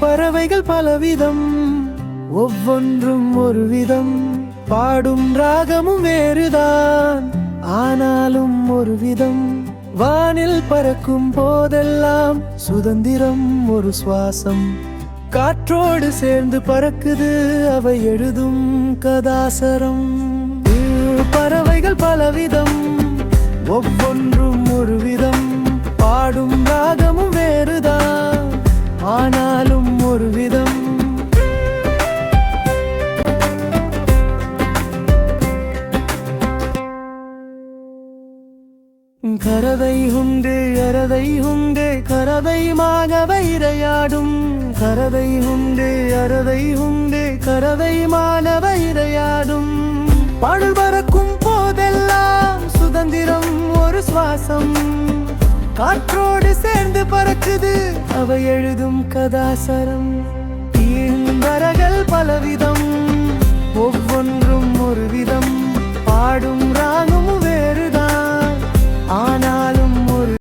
பறவைகள் பலவிதம், ஒவ்வொன்றும் ஒரு விதம். பாடும் ராகமும் வேறுதான், ஆனாலும் ஒரு விதம். வானில் பறக்கும் போதெல்லாம் சுதந்திரம் ஒரு சுவாசம். காற்றோடு சேர்ந்து பறக்குது அவை எழுதும் கதாசரம். பறவைகள் பலவிதம், ஒவ்வொன்றும் ஒரு விதம். பாடும் ராகமும் வேறுதான், ஆனாலும் ஒரு விதம். கரதை உண்டு அரதை உண்டு, கரதை மானவை இரையாடும். கரதை உண்டு அரதை உண்டு, கரதை மானவை இரையாடும். பாடல் பறக்கும் போதெல்லாம் சுதந்திரம் ஒரு சுவாசம். காற்றோடு சேர்ந்து பறக்குது அவை எழுதும் கதாசரம். தீம்பறகள் பலவிதம், ஒவ்வொன்றும் ஒரு விதம். பாடும் ராகமும்